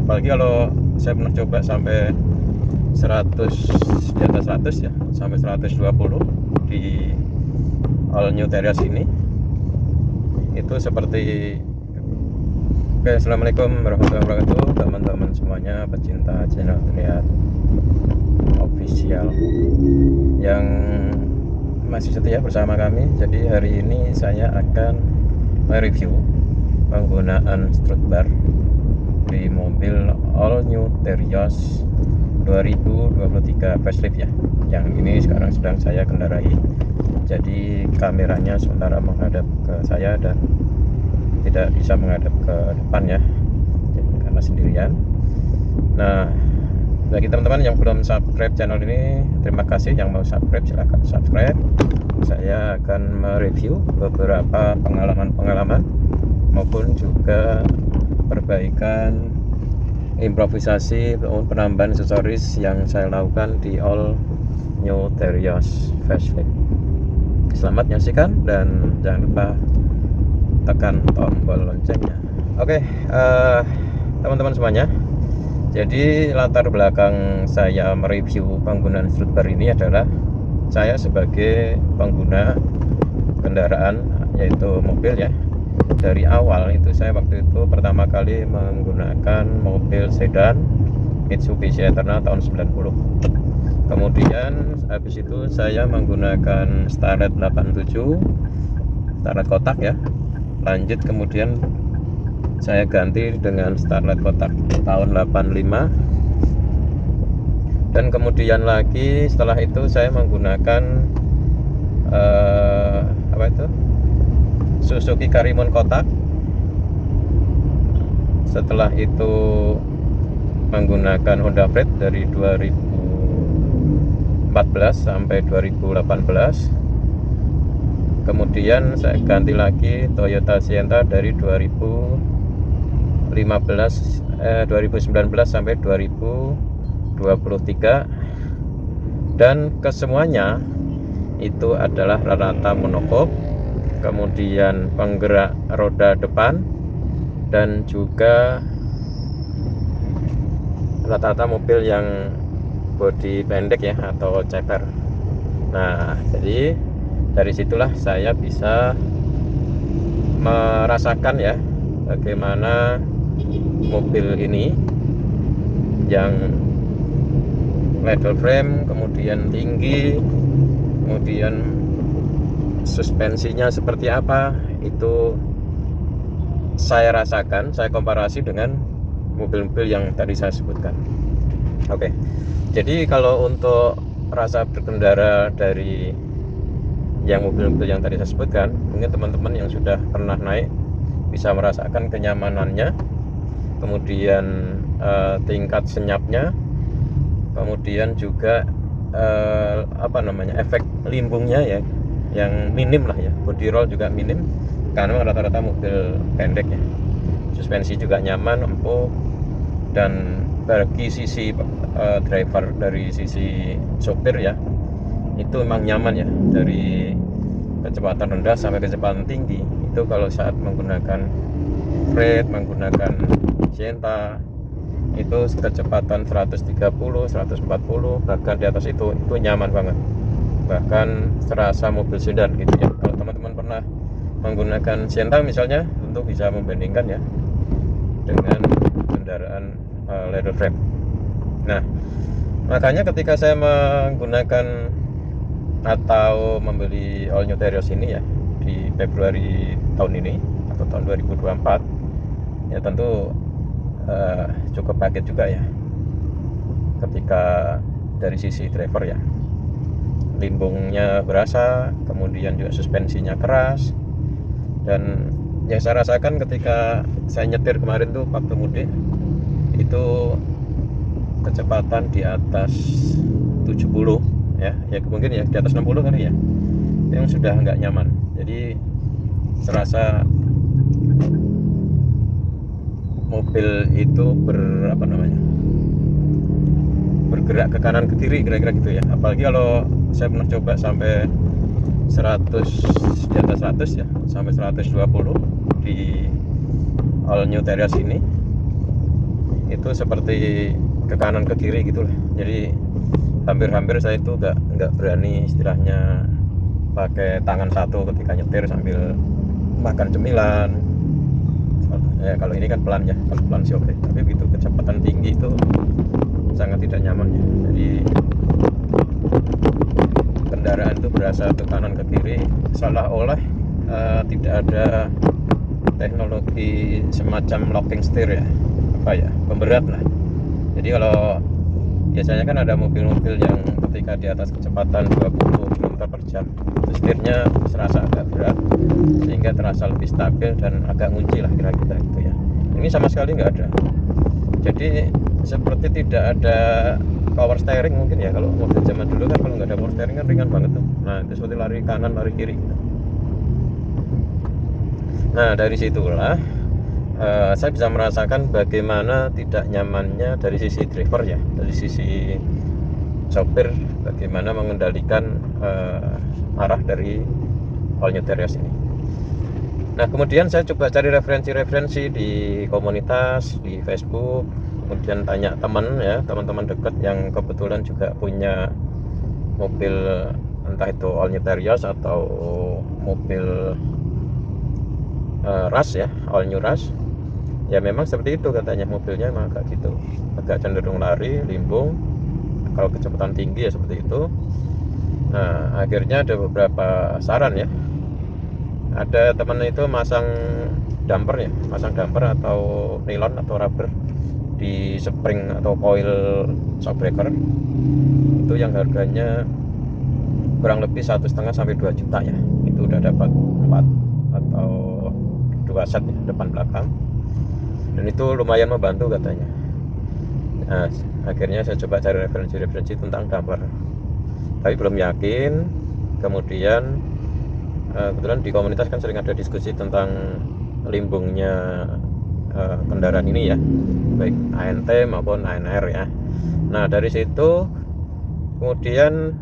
apalagi kalau saya pernah coba sampai 100, di atas 100 ya, sampai 120 di All New Terios ini. Itu seperti oke, assalamualaikum warahmatullahi wabarakatuh teman-teman semuanya, pecinta channel Terlihat Official yang masih setia bersama kami. Jadi hari ini saya akan mereview penggunaan strut bar di mobil All New Terios 2023 facelift ya, yang ini sekarang sedang saya kendarai. Jadi kameranya sementara menghadap ke saya dan tidak bisa menghadap ke depan ya, karena sendirian. Nah, bagi teman-teman yang belum subscribe channel ini, terima kasih. Yang mau subscribe silahkan subscribe. Saya akan mereview beberapa pengalaman maupun juga perbaikan, improvisasi, penambahan aksesoris yang saya lakukan di All New Terios facelift. Selamat menyaksikan dan jangan lupa tekan tombol loncengnya. Oke, teman-teman semuanya, jadi latar belakang saya mereview penggunaan strut bar ini adalah saya sebagai pengguna kendaraan, yaitu mobil ya. Dari awal itu saya waktu itu pertama kali menggunakan mobil sedan Mitsubishi Eterna tahun 90. Kemudian habis itu saya menggunakan Starlet 87, Starlet kotak ya. Lanjut kemudian saya ganti dengan Starlet kotak tahun 85. Dan kemudian lagi setelah itu saya menggunakan Suzuki Karimun kotak. Setelah itu menggunakan Honda Freed dari 2014 sampai 2018. Kemudian saya ganti lagi Toyota Sienna dari 2019 sampai 2023, dan kesemuanya itu adalah rata-rata monokok, kemudian penggerak roda depan, dan juga rata-rata mobil yang bodi pendek ya, atau ceper. Nah, jadi dari situlah saya bisa merasakan ya bagaimana mobil ini yang level frame, kemudian tinggi, kemudian suspensinya seperti apa, itu saya rasakan, saya komparasi dengan mobil-mobil yang tadi saya sebutkan. Oke, jadi kalau untuk rasa berkendara dari yang mobil-mobil yang tadi saya sebutkan, mungkin teman-teman yang sudah pernah naik bisa merasakan kenyamanannya, kemudian tingkat senyapnya, kemudian juga efek limbungnya ya, yang minim lah ya. Body roll juga minim karena rata-rata mobil pendek ya. Suspensi juga nyaman, empuk, dan bagi sisi driver, dari sisi sopir ya, itu memang nyaman ya. Dari kecepatan rendah sampai kecepatan tinggi, itu kalau saat menggunakan Freed, menggunakan Sienna, itu kecepatan 130, 140, bahkan di atas itu nyaman banget. Bahkan serasa mobil sedan gitu ya. Kalau teman-teman pernah menggunakan Sienna misalnya, untuk bisa membandingkan ya dengan kendaraan leather frame. Nah, makanya ketika saya menggunakan atau membeli All New Terios ini ya di Februari tahun ini atau tahun 2024, ya tentu cukup kaget juga ya ketika dari sisi driver ya, limbungnya berasa, kemudian juga suspensinya keras. Dan yang saya rasakan ketika saya nyetir kemarin tuh waktu mudik, itu kecepatan di atas 70 ya mungkin ya di atas 60 kali ya, yang sudah nggak nyaman. Jadi serasa mobil itu bergerak ke kanan ke kiri kira-kira gitu ya. Apalagi kalau saya pernah coba sampai 100, di atas 100 ya, sampai 120 di All New Terios ini. itu seperti ke kanan ke kiri gitulah. Jadi hampir-hampir saya itu nggak berani istilahnya pakai tangan satu ketika nyetir sambil makan cemilan. Ya kalau ini kan pelan ya, kalau pelan sih oke, tapi begitu kecepatan tinggi itu sangat tidak nyaman ya. Jadi kendaraan itu berasa ke kanan ke kiri, seolah-olah tidak ada teknologi semacam locking steer ya, pemberat lah. Jadi kalau biasanya kan ada mobil-mobil yang ketika di atas kecepatan 20 km per jam itu setirnya serasa agak berat sehingga terasa lebih stabil dan agak ngunci lah kira-kira gitu ya. Ini sama sekali nggak ada. Jadi seperti tidak ada power steering mungkin ya. Kalau mobil zaman dulu kan kalau nggak ada power steering kan ringan banget tuh. Nah itu seperti lari kanan lari kiri. Nah dari situlah saya bisa merasakan bagaimana tidak nyamannya dari sisi driver ya, dari sisi sopir, bagaimana mengendalikan arah dari All New Terios ini. Nah kemudian saya coba cari referensi di komunitas, di Facebook, kemudian tanya teman ya, teman-teman dekat yang kebetulan juga punya mobil entah itu All New Terios atau mobil Rush ya, All New Rush. Ya memang seperti itu katanya, mobilnya memang agak gitu, agak cenderung lari, limbung, kalau kecepatan tinggi ya seperti itu. Nah akhirnya ada beberapa saran ya. Ada teman itu masang damper ya, masang damper atau nilon atau rubber di spring atau coil shockbreaker itu yang harganya kurang lebih 1,5 sampai 2 juta ya. Itu udah dapat 4 atau 2 set ya, depan belakang, dan itu lumayan membantu katanya. Nah akhirnya saya coba cari referensi tentang damper, tapi belum yakin. Kemudian kebetulan di komunitas kan sering ada diskusi tentang limbungnya kendaraan ini ya, baik ANT maupun ANR ya. Nah dari situ kemudian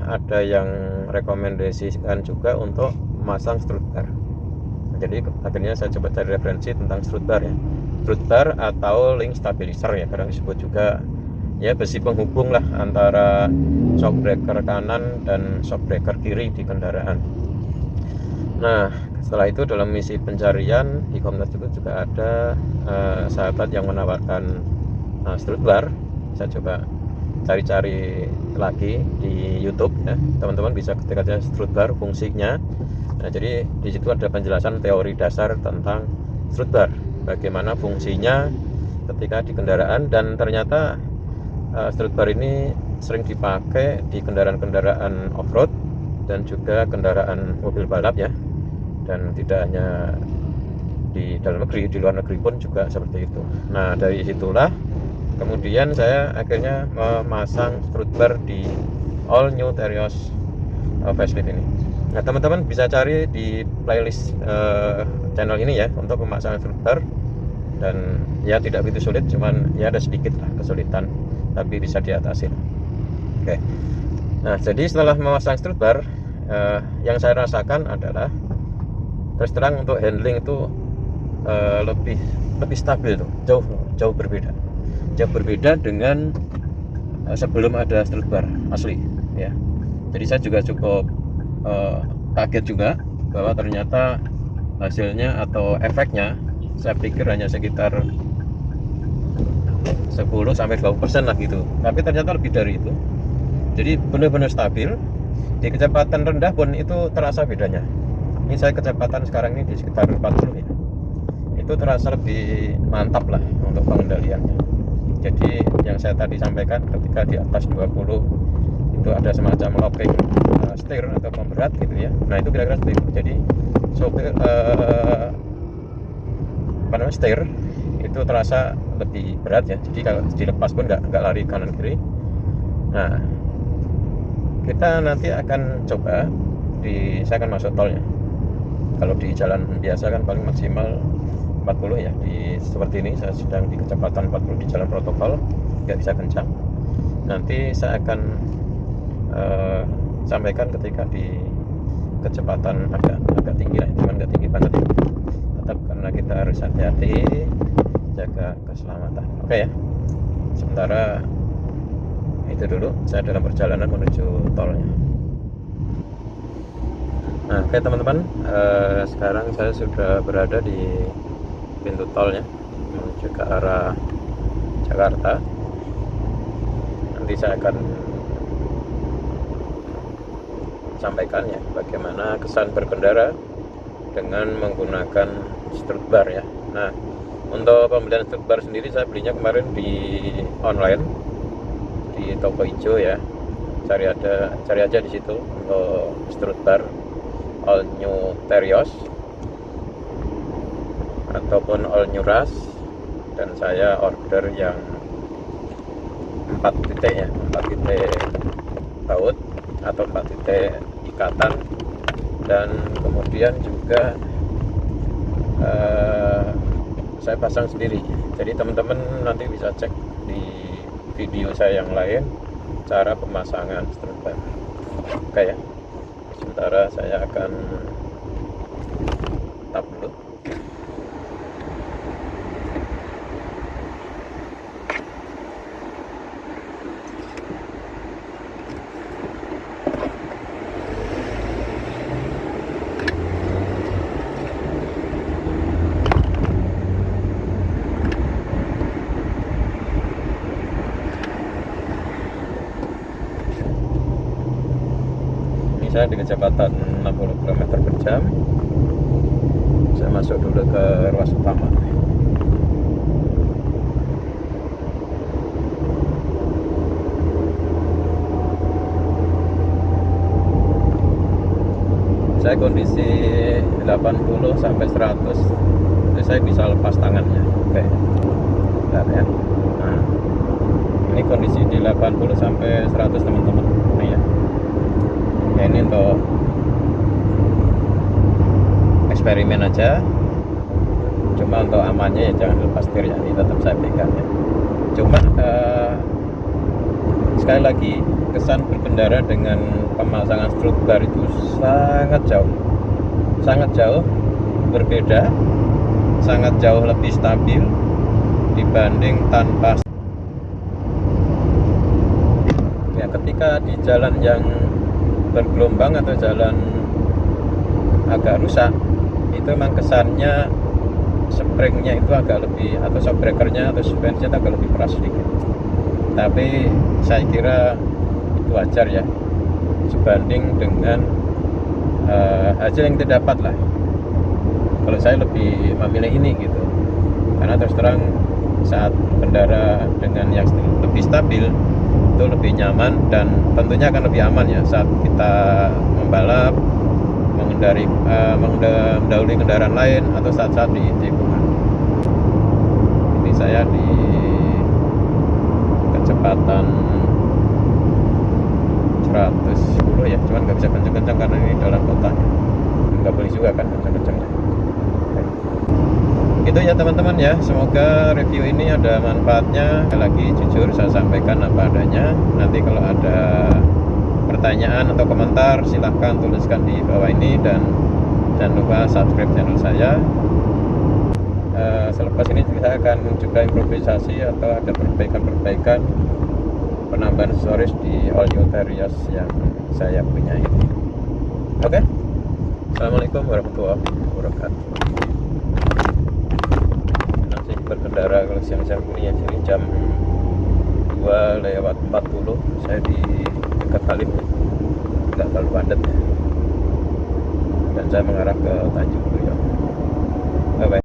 ada yang rekomendasikan juga untuk memasang strut bar. Jadi akhirnya saya coba cari referensi tentang strut bar ya, strut bar atau link stabilizer ya, kadang disebut juga ya, besi penghubung lah antara shockbreaker kanan dan shockbreaker kiri di kendaraan. Nah setelah itu dalam misi pencarian di komunitas itu juga ada sahabat yang menawarkan strut bar. Saya coba cari-cari lagi di YouTube ya, teman-teman bisa ketik aja strut bar fungsinya. Nah jadi di situ ada penjelasan teori dasar tentang strut bar, bagaimana fungsinya ketika di kendaraan, dan ternyata strut bar ini sering dipakai di kendaraan-kendaraan off-road dan juga kendaraan mobil balap ya, dan tidak hanya di dalam negeri, di luar negeri pun juga seperti itu. Nah dari situlah kemudian saya akhirnya memasang strut bar di All New Terios facelift ini. Nah teman-teman bisa cari di playlist channel ini ya untuk pemasangan strut bar, dan ya tidak begitu sulit, cuman ya ada sedikit lah kesulitan, tapi bisa diatasi. Oke. Nah jadi setelah memasang strut bar, yang saya rasakan adalah terus terang untuk handling itu lebih stabil tuh, jauh berbeda dengan sebelum ada strut bar asli ya. Jadi saya juga cukup kaget juga bahwa ternyata hasilnya atau efeknya saya pikir hanya sekitar 10-20% lah gitu, tapi ternyata lebih dari itu. Jadi benar-benar stabil. Di kecepatan rendah pun itu terasa bedanya. Ini saya kecepatan sekarang ini di sekitar 40 ya, itu terasa lebih mantap lah untuk pengendaliannya. Jadi yang saya tadi sampaikan, ketika di atas 20 itu ada semacam locking steer atau pemberat gitu ya. Nah itu kira-kira seperti itu. Jadi sopir steer itu terasa lebih berat ya. Jadi kalau dilepas pun nggak lari kanan kiri. Nah kita nanti akan coba saya akan masuk tolnya. Kalau di jalan biasa kan paling maksimal 40 ya. Seperti ini saya sedang di kecepatan 40 di jalan protokol, nggak bisa kencang. Nanti saya akan sampaikan ketika di kecepatan agak tinggi lah, cuman nggak tinggi banget ya. Tetap karena kita harus hati-hati jaga keselamatan. Oke ya, sementara itu dulu, saya dalam perjalanan menuju tolnya. Nah, oke teman-teman, sekarang saya sudah berada di pintu tolnya menuju ke arah Jakarta. Nanti saya akan sampaikan ya bagaimana kesan berkendara dengan menggunakan strut bar ya. Nah, untuk pembelian strut bar sendiri saya belinya kemarin di online di toko hijau ya. Cari aja di situ untuk strut bar all new Terios ataupun all new Rush, dan saya order yang 4 titik ya, 4 titik baut atau 4 titik ikatan, dan kemudian juga saya pasang sendiri. Jadi teman-teman nanti bisa cek di video saya yang lain cara pemasangan strut bar. Oke ya, sementara saya akan tap dulu. Saya di kecepatan 60 km per jam. Saya masuk dulu ke ruas utama. Saya kondisi 80 sampai 100, jadi saya bisa lepas tangannya. Oke, bentar ya. Nah, ini kondisi di 80 sampai 100 teman-teman. Nih ya. Ya, ini untuk eksperimen aja, cuma untuk amannya ya jangan lepas setir ya, ini tetap saya pegang ya. Cuma sekali lagi, kesan berkendara dengan pemasangan strut bar itu sangat jauh berbeda, sangat jauh lebih stabil dibanding tanpa ya. Ketika di jalan yang bergelombang atau jalan agak rusak, itu memang kesannya springnya itu agak lebih, atau shock breakernya atau suspensinya agak lebih keras sedikit. Tapi saya kira itu wajar ya, sebanding dengan hasil yang kita dapat lah. Kalau saya lebih memilih ini gitu, karena terus terang saat kendara dengan yang lebih stabil itu lebih nyaman, dan tentunya akan lebih aman ya saat kita membalap, mendahului kendaraan lain, atau saat-saat di tikungan. Ini saya di kecepatan 110 ya, cuman nggak bisa kenceng-kenceng karena ini dalam kota, nggak boleh juga kan kenceng-kencengnya. Itu ya teman-teman ya, semoga review ini ada manfaatnya. Sekali lagi jujur saya sampaikan apa adanya. Nanti kalau ada pertanyaan atau komentar silahkan tuliskan di bawah ini, dan jangan lupa subscribe channel saya. Selepas ini saya akan juga improvisasi atau ada perbaikan penambahan aksesoris di all new Terios yang saya punya ini. Oke, Assalamualaikum warahmatullahi wabarakatuh. Berkendara kalau siang-siang ini ya, sini jam 2:40, saya di dekat Halim, nggak terlalu padat ya, dan saya mengarah ke Tanjung Priok.